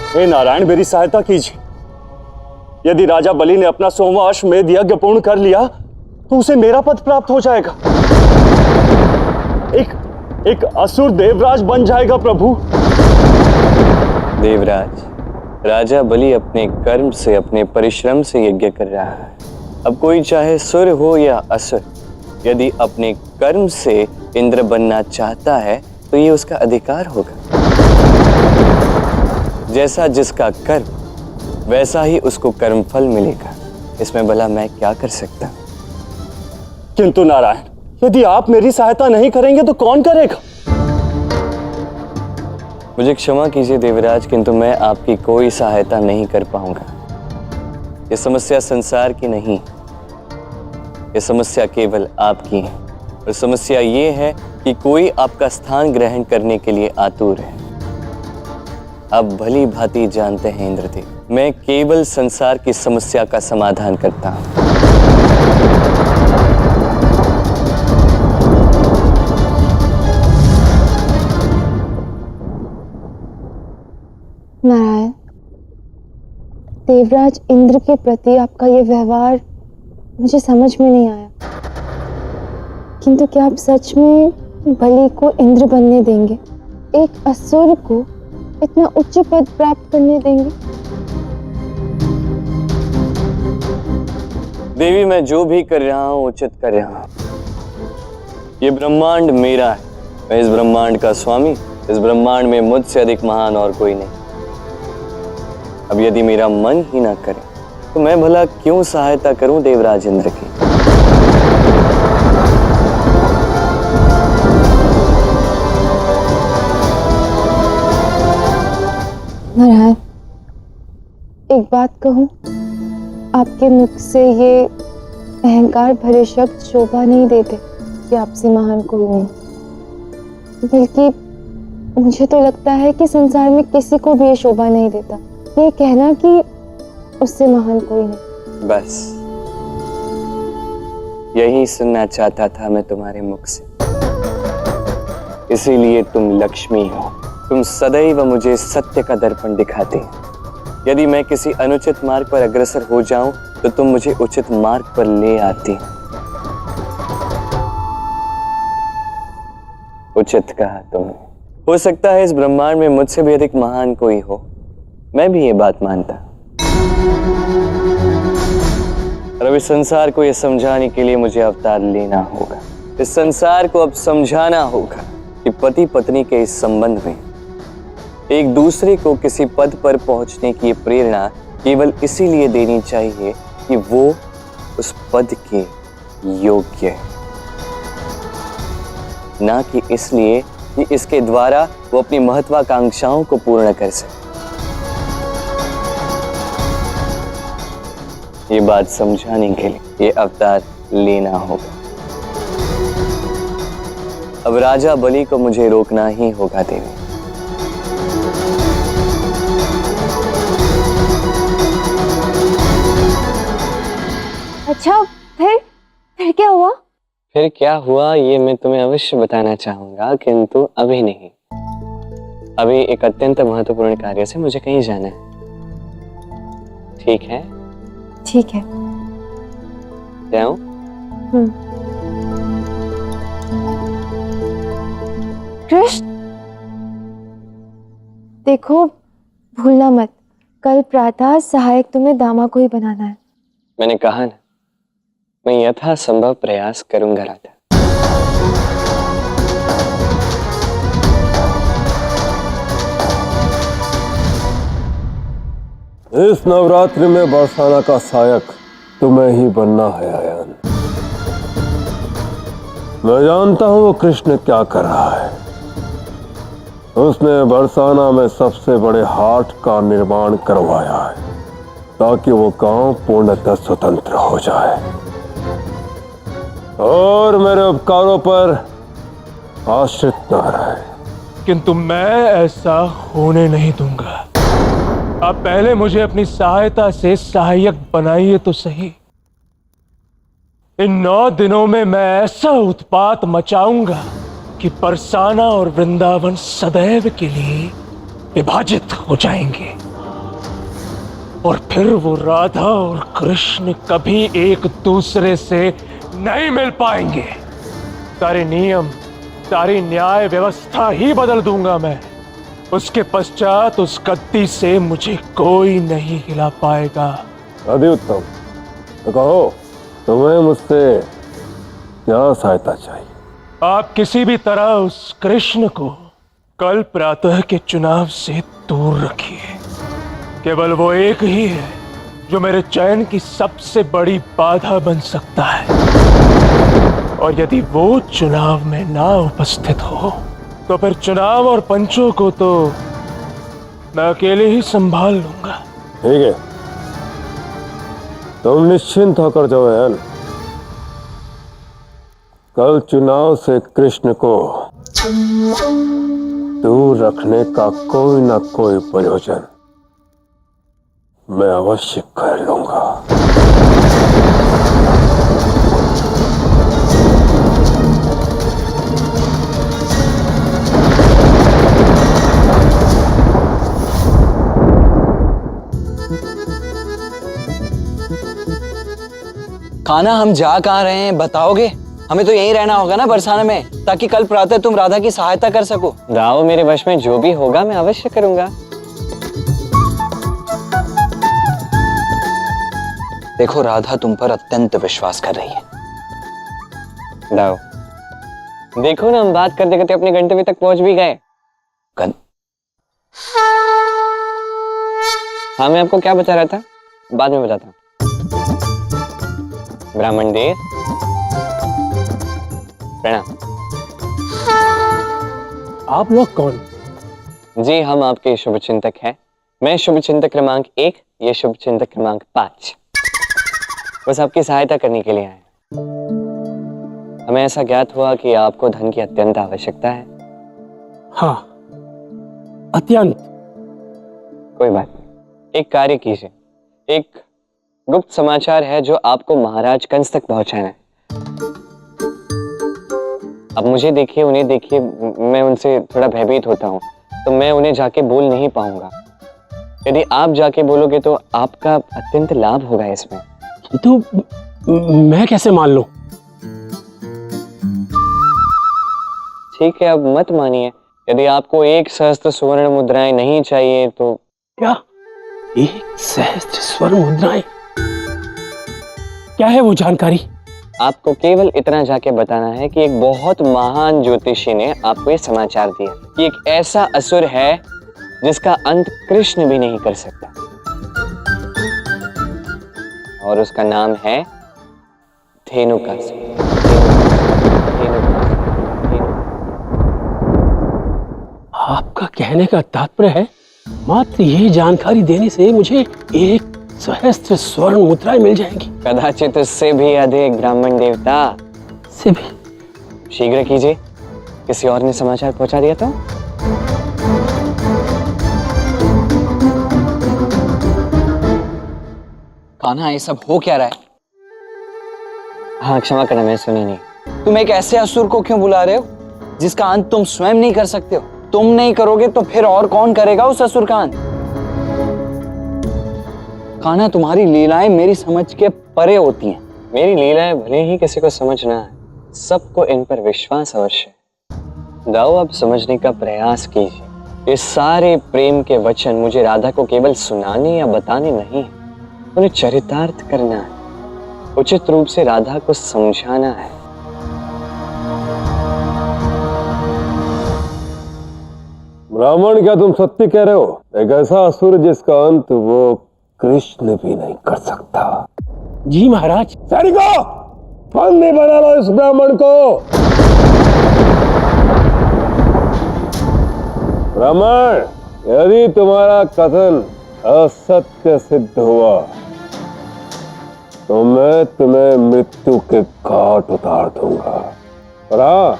हे नारायण, मेरी सहायता कीजिए। यदि राजा बलि ने अपना 100वां अश्वमेध यज्ञ पूर्ण कर लिया तो उसे मेरा पद प्राप्त हो जाएगा। एक असुर देवराज बन जाएगा प्रभु। देवराज, राजा बलि अपने कर्म से, अपने परिश्रम से यज्ञ कर रहा है। अब कोई चाहे सुर हो या असुर, यदि अपने कर्म से इंद्र बनना चाहता है तो ये उसका अधिकार होगा। जैसा जिसका कर्म वैसा ही उसको कर्मफल मिलेगा। इसमें भला मैं क्या कर सकता हूं? किंतु नारायण, यदि आप मेरी सहायता नहीं करेंगे तो कौन करेगा? मुझे क्षमा कीजिए देवराज, किंतु मैं आपकी कोई सहायता नहीं कर पाऊंगा। यह समस्या संसार की नहीं, यह समस्या केवल आपकी है। और समस्या ये है कि कोई आपका स्थान ग्रहण करने के लिए आतुर है। आप भली भांति जानते हैं इंद्रदेव, मैं केवल संसार की समस्या का समाधान करता हूं। नारायण, देवराज इंद्र के प्रति आपका ये व्यवहार मुझे समझ में नहीं आया। किंतु क्या आप सच में बलि को इंद्र बनने देंगे? एक असुर को इतना उच्च पद प्राप्त करने देंगे? देवी, मैं जो भी कर रहा हूं उचित कर रहा हूं। ये ब्रह्मांड मेरा है, मैं इस ब्रह्मांड का स्वामी। इस ब्रह्मांड में मुझसे अधिक महान और कोई नहीं। अब यदि मेरा मन ही ना करे तो मैं भला क्यों सहायता करूं देवराज इंद्र की? नारायण, एक बात कहूं, आपके मुख से ये अहंकार भरे शब्द शोभा नहीं देते कि आपसे महान कोई नहीं। बल्कि मुझे तो लगता है कि संसार में किसी को भी ये शोभा नहीं देता ये कहना कि उससे महान कोई नहीं। बस यही सुनना चाहता था मैं तुम्हारे मुख से। इसीलिए तुम लक्ष्मी हो। तुम सदैव मुझे सत्य का दर्पण दिखाते हो। यदि मैं किसी अनुचित मार्ग पर अग्रसर हो जाऊं तो तुम मुझे उचित मार्ग पर ले आती। उचित कहा तुमने। हो सकता है इस ब्रह्मांड में मुझसे भी अधिक महान कोई हो, मैं भी ये बात मानता। और अब इस संसार को यह समझाने के लिए मुझे अवतार लेना होगा। इस संसार को अब समझाना होगा कि पति पत्नी के इस संबंध में एक दूसरे को किसी पद पर पहुंचने की प्रेरणा केवल इसीलिए देनी चाहिए कि वो उस पद के योग्य है, ना कि इसलिए कि इसके द्वारा वो अपनी महत्वाकांक्षाओं को पूर्ण कर सके। ये बात समझाने के लिए ये अवतार लेना होगा। अब राजा बलि को मुझे रोकना ही होगा देवी। अच्छा, फिर क्या हुआ? फिर क्या हुआ ये मैं तुम्हें अवश्य बताना चाहूंगा, किंतु अभी नहीं। अभी एक अत्यंत महत्वपूर्ण कार्य से मुझे कहीं जाना है। ठीक है? ठीक है। जाऊं? कृष्ण, देखो भूलना मत, कल प्रातः सहायक तुम्हें दामा को ही बनाना है। मैंने कहा ना, मैं यथासंभव प्रयास करूंगा राधा। इस नवरात्रि में बरसाना का सहायक तुम्हें ही बनना है आयन। मैं जानता हूं वो कृष्ण क्या कर रहा है। उसने बरसाना में सबसे बड़े हाट का निर्माण करवाया है ताकि वो गांव पूर्णतः स्वतंत्र हो जाए और मेरे उपकारों पर आश्रित न रहे। किंतु मैं ऐसा होने नहीं दूंगा। आप पहले मुझे अपनी सहायता से सहायक बनाइए तो सही। इन 9 दिनों में मैं ऐसा उत्पात मचाऊंगा कि बरसाना और वृंदावन सदैव के लिए विभाजित हो जाएंगे। और फिर वो राधा और कृष्ण कभी एक दूसरे से नहीं मिल पाएंगे। सारे नियम, सारी न्याय व्यवस्था ही बदल दूंगा मैं। उसके पश्चात उस गद्दी से मुझे कोई नहीं हिला पाएगा। अति उत्तम। तो कहो, तुम्हें मुझसे क्या सहायता चाहिए? आप किसी भी तरह उस कृष्ण को कल प्रातः के चुनाव से दूर रखिए। केवल वो एक ही है जो मेरे चयन की सबसे बड़ी बाधा बन सकता है, और यदि वो चुनाव में ना उपस्थित हो तो फिर चुनाव और पंचों को तो मैं अकेले ही संभाल लूंगा। ठीक है, तुम निश्चिंत होकर जाओ बहन। कल चुनाव से कृष्ण को दूर रखने का कोई ना कोई प्रयोजन मैं अवश्य कर लूंगा। खाना, हम जा कहाँ रहे हैं बताओगे? हमें तो यहीं रहना होगा ना बरसाने में, ताकि कल प्रातः तुम राधा की सहायता कर सको। राव, मेरे वश में जो भी होगा मैं अवश्य करूंगा। देखो, राधा तुम पर अत्यंत विश्वास कर रही है। राव, देखो ना, हम बात करते करते अपने गंतव्य तक पहुंच भी गए। हाँ, मैं आपको क्या बता रहा था, बाद में बताता हूँ। ब्राह्मण देव, प्रणाम। आप लोग कौन? जी, हम आपके शुभ चिंतक हैं। मैं शुभ चिंतक क्रमांक 1, ये शुभ चिंतक क्रमांक 5। बस आपकी सहायता करने के लिए आए। हमें ऐसा ज्ञात हुआ कि आपको धन की अत्यंत आवश्यकता है। हाँ, अत्यंत। कोई बात नहीं, एक कार्य कीजिए। एक गुप्त समाचार है जो आपको महाराज कंस तक पहुंचाना है। अब मुझे देखिए, उन्हें देखिए, मैं उनसे थोड़ा भयभीत होता हूँ, तो मैं उन्हें जाके बोल नहीं पाऊंगा। यदि आप जाके बोलोगे तो आपका अत्यंत लाभ होगा इसमें। तो मैं कैसे मान लूं? ठीक है, अब मत मानिए। यदि आपको 1 सहस्त्र स्वर्ण मुद्राएं नहीं चाहिए तो। क्या 1 सहस्त्र स्वर्ण मुद्राएं? क्या है वो जानकारी? आपको केवल इतना जाके बताना है कि एक बहुत महान ज्योतिषी ने आपको ये समाचार दिया कि एक ऐसा असुर है जिसका अंत कृष्ण भी नहीं कर सकता, और उसका नाम है धेनुकासुर। आपका कहने का तात्पर्य है मात्र ये जानकारी देने से मुझे 1 सहस्त्र स्वर्ण मुद्राएं मिल जाएंगी? कदाचित उससे भी अधिक, ब्राह्मण देवता। से भी? शीघ्र कीजिए, किसी और ने समाचार पहुंचा दिया तो। कान्हा, ये सब हो क्या रहा है? हाँ, क्षमा करना, मैं सुना नहीं। तुम एक ऐसे असुर को क्यों बुला रहे हो जिसका अंत तुम स्वयं नहीं कर सकते हो? तुम नहीं करोगे तो फिर और कौन करेगा उस असुर का अंत? कान्हा, तुम्हारी लीलाएं मेरी समझ के परे होती हैं। मेरी लीलाएं भले ही किसी को समझ ना आए, सबको इन पर विश्वास अवश्य है। दाऊ, आप समझने का प्रयास कीजिए। ये सारे प्रेम के वचन मुझे राधा को केवल सुनाने या बताने नहीं, उन्हें चरितार्थ करना है, उचित रूप से राधा को समझाना है। ब्राह्मण, क्या तुम सत्य कह रहे हो? एक ऐसा असुर जिसका अंत वो कृष्ण भी नहीं कर सकता। जी महाराज। सैनिकों, बंदी बना लो इस ब्राह्मण को। ब्राह्मण, यदि तुम्हारा कथन असत्य सिद्ध हुआ तो मैं तुम्हें मृत्यु के घाट उतार दूंगा, और हाँ,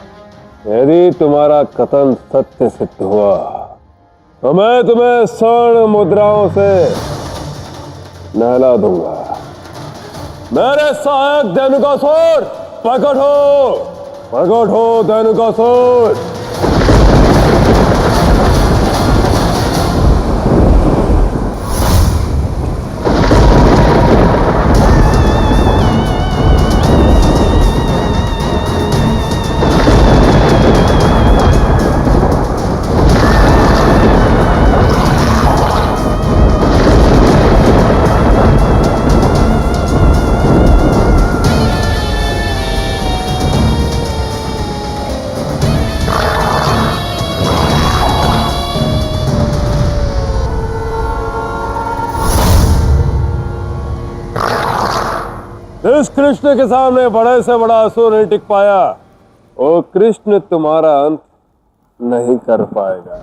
यदि तुम्हारा कथन सत्य सिद्ध हुआ तो मैं तुम्हें स्वर्ण मुद्राओं से नहला दूंगा। मेरे सहायक धेनुकासुर, प्रकट हो, प्रकट हो धेनुकासुर। जिस कृष्ण के सामने बड़े से बड़ा असुर नहीं टिक पाया, वो कृष्ण तुम्हारा अंत नहीं कर पाएगा।